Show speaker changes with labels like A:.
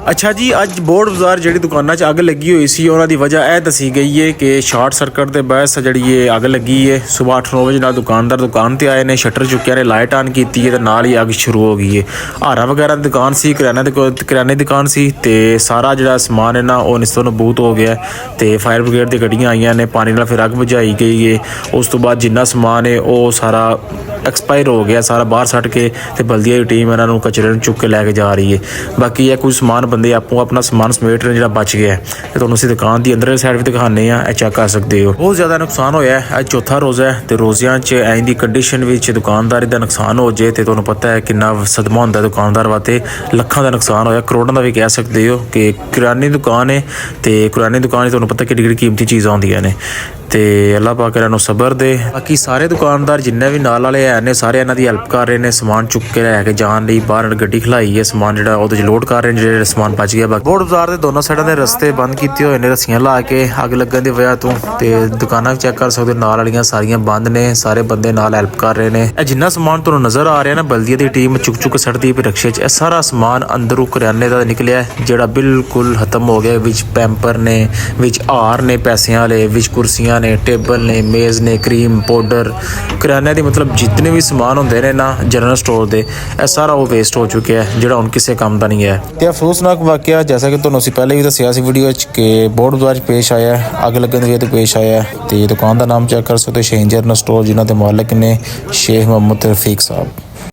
A: ਅੱਛਾ ਜੀ, ਅੱਜ ਬੋਰਡ ਬਾਜ਼ਾਰ ਜਿਹੜੀ ਦੁਕਾਨਾਂ 'ਚ ਅੱਗ ਲੱਗੀ ਹੋਈ ਸੀ ਉਹਨਾਂ ਦੀ ਵਜ੍ਹਾ ਇਹ ਦੱਸੀ ਗਈ ਹੈ ਕਿ ਸ਼ਾਰਟ ਸਰਕਟ ਦੇ ਬਾਅਦ ਜਿਹੜੀ ਇਹ ਅੱਗ ਲੱਗੀ ਹੈ। ਸਵੇਰ 8-9 ਵਜੇ ਨਾਲ ਦੁਕਾਨਦਾਰ ਦੁਕਾਨ ਤੇ ਆਏ ਨੇ, ਸ਼ਟਰ ਚੁੱਕਿਆ ਨੇ, ਲਾਈਟ ਆਨ ਕੀਤੀ ਹੈ ਤੇ ਨਾਲ ਹੀ ਅੱਗ ਸ਼ੁਰੂ ਹੋ ਗਈ ਹੈ। ਹਾਰਾ ਵਗੈਰਾ ਦੀ ਦੁਕਾਨ ਸੀ, ਕਰਿਆਨੇ ਦੀ ਦੁਕਾਨ ਸੀ ਤੇ ਸਾਰਾ ਜਿਹੜਾ ਸਮਾਨ ਹੈ ਨਾ ਉਹ ਨਿਸਤੋਂ ਨਬੂਦ ਹੋ ਗਿਆ ਤੇ ਫਾਇਰ ਬ੍ਰਿਗੇਡ ਦੀ ਗੱਡੀਆਂ ਆਈਆਂ ਨੇ, ਪਾਣੀ ਨਾਲ ਫਿਰ ਅੱਗ ਬੁਝਾਈ ਗਈ ਹੈ। ਉਸ ਤੋਂ ਬਾਅਦ ਜਿੰਨਾ ਸਮਾਨ ਹੈ ਉਹ ਸਾਰਾ ਐਕਸਪਾਇਰ ਹੋ ਗਿਆ, ਸਾਰਾ ਬਾਹਰ ਸੱਟ ਕੇ ਤੇ ਬਲਦੀਆ ਦੀ ਟੀਮ ਇਹਨਾਂ ਨੂੰ ਕਚਰੇ ਨੂੰ ਚੁੱਕ ਕੇ ਲੈ ਕੇ ਜਾ ਰਹੀ ਹੈ। ਬਾਕੀ ਇਹ ਕੁਝ ਸਮਾਨ ਬੰਦੇ ਆਪੋ ਆਪਣਾ ਸਮਾਨ ਸਮੇਟ ਰਹੇ ਜਿਹੜਾ ਬਚ ਗਿਆ ਤੇ ਤੁਹਾਨੂੰ ਅਸੀਂ ਦੁਕਾਨ ਦੀ ਅੰਦਰਲੀ ਸਾਈਡ ਵੀ ਦਿਖਾਉਂਦੇ ਆ, ਇਹ ਚੈੱਕ ਕਰ ਸਕਦੇ ਹੋ। ਬਹੁਤ ਜ਼ਿਆਦਾ ਨੁਕਸਾਨ ਹੋਇਆ ਹੈ। ਅੱਜ ਚੌਥਾ ਰੋਜ਼ਾ ਹੈ ਤੇ ਰੋਜ਼ਿਆਂ 'ਚ ਐਂ ਦੀ ਕੰਡੀਸ਼ਨ ਵਿੱਚ ਦੁਕਾਨਦਾਰੀ ਦਾ ਨੁਕਸਾਨ ਹੋ ਜੇ ਤੇ ਤੁਹਾਨੂੰ ਪਤਾ ਹੈ ਕਿੰਨਾ ਸਦਮਾ ਹੁੰਦਾ ਦੁਕਾਨਦਾਰ ਵਾਸਤੇ। ਲੱਖਾਂ ਦਾ ਨੁਕਸਾਨ ਹੋਇਆ, ਕਰੋੜਾਂ ਦਾ ਵੀ ਕਹਿ ਸਕਦੇ ਹੋ ਕਿ ਕਰਿਆਨੇ ਦੁਕਾਨ ਹੈ ਤੇ ਕਰਿਆਨੇ ਦੁਕਾਨ 'ਚ ਤੁਹਾਨੂੰ ਪਤਾ ਕਿੱਡੀ ਕਿੱਡੀ ਕੀਮਤੀ ਚੀਜ਼ਾਂ ਆਉਂਦੀਆਂ ਨੇ ਤੇ ਅੱਲਾਹ ਪਾਕ ਇਹਨਾਂ ਨੂੰ ਸਬਰ ਦੇ। ਬਾਕੀ ਸਾਰੇ ਦੁਕਾਨਦਾਰ ਜਿੰਨੇ ਵੀ ਨਾਲ ਵਾਲੇ ਹੈ ਨੇ ਸਾਰੇ ਇਹਨਾਂ ਦੀ ਹੈਲਪ ਕਰ ਰਹੇ ਨੇ, ਸਮਾਨ ਚੁੱਕ ਕੇ ਲੈ ਕੇ ਜਾਣ ਲਈ ਬਾਹਰ ਗੱਡੀ ਖਲਾਈ ਹੈ, ਸਮਾਨ ਜਿਹੜਾ ਉਹਦੇ 'ਚ ਲੋਡ ਕਰ ਰਹੇ ਨੇ ਜਿਹੜੇ ਸਮਾਨ ਬਚ ਗਿਆ। ਬਾਕੀ ਬੋਰਡ ਬਾਜ਼ਾਰ ਦੇ ਦੋਨੋਂ ਸਾਈਡਾਂ ਦੇ ਰਸਤੇ ਬੰਦ ਕੀਤੇ ਹੋਏ ਨੇ ਰੱਸੀਆਂ ਲਾ ਕੇ ਅੱਗ ਲੱਗਣ ਦੀ ਵਜ੍ਹਾ ਤੋਂ, ਤੇ ਦੁਕਾਨਾਂ ਚੈੱਕ ਕਰ ਸਕਦੇ ਨਾਲ ਵਾਲੀਆਂ ਸਾਰੀਆਂ ਬੰਦ ਨੇ, ਸਾਰੇ ਬੰਦੇ ਨਾਲ ਹੈਲਪ ਕਰ ਰਹੇ ਨੇ। ਇਹ ਜਿੰਨਾ ਸਮਾਨ ਤੁਹਾਨੂੰ ਨਜ਼ਰ ਆ ਰਿਹਾ ਨਾ ਬਲਦੀਆ ਦੀ ਟੀਮ ਚੁੱਕ ਸੜਦੀ ਪਈ ਰਕਸ਼ੇ 'ਚ, ਇਹ ਸਾਰਾ ਸਮਾਨ ਅੰਦਰੋਂ ਕਰਿਆਨੇ ਦਾ ਨਿਕਲਿਆ ਜਿਹੜਾ ਬਿਲਕੁਲ ਖਤਮ ਹੋ ਗਿਆ। ਵਿੱਚ ਪੈਂਪਰ ਨੇ, ਵਿੱਚ ਹਾਰ ਨੇ ਪੈਸਿਆਂ ਵਾਲੇ, ਵਿੱਚ ਕੁਰਸੀਆਂ ਨੇ, ਟੇਬਲ ਨੇ, ਮੇਜ਼ ਨੇ, ਕਰੀਮ ਪਾਊਡਰ, ਕਰਿਆਨੇ ਦੀ ਮਤਲਬ ਜਿੰਨੇ ਵੀ ਸਮਾਨ ਹੁੰਦੇ ਨੇ ਨਾ ਜਨਰਲ ਸਟੋਰ ਦੇ, ਇਹ ਸਾਰਾ ਉਹ ਵੇਸਟ ਹੋ ਚੁੱਕਿਆ ਹੈ ਜਿਹੜਾ ਹੁਣ ਕਿਸੇ ਕੰਮ ਦਾ ਨਹੀਂ ਹੈ। ਤੇ ਅਫਸੋਸਨਾਕ ਵਾਕਿਆ ਜੈਸਾ ਕਿ ਤੁਹਾਨੂੰ ਅਸੀਂ ਪਹਿਲੇ ਵੀ ਦੱਸਿਆ ਸੀ ਵੀਡੀਓ 'ਚ ਕਿ ਬੋਰਡ ਬਾਜ਼ਾਰ 'ਚ ਪੇਸ਼ ਆਇਆ, ਅੱਗ ਲੱਗਣ ਦੀ ਵਜ੍ਹਾ ਤੋਂ ਪੇਸ਼ ਆਇਆ। ਤੇ ਦੁਕਾਨ ਦਾ ਨਾਮ ਚੈੱਕ ਕਰ ਸਕਦੇ ਸ਼ਹੀਨ ਜਨਰਲ ਸਟੋਰ, ਜਿਨ੍ਹਾਂ ਦੇ ਮਾਲਕ ਨੇ ਸ਼ੇਖ ਮੁਹੰਮਦ ਰਫੀਕ ਸਾਹਿਬ।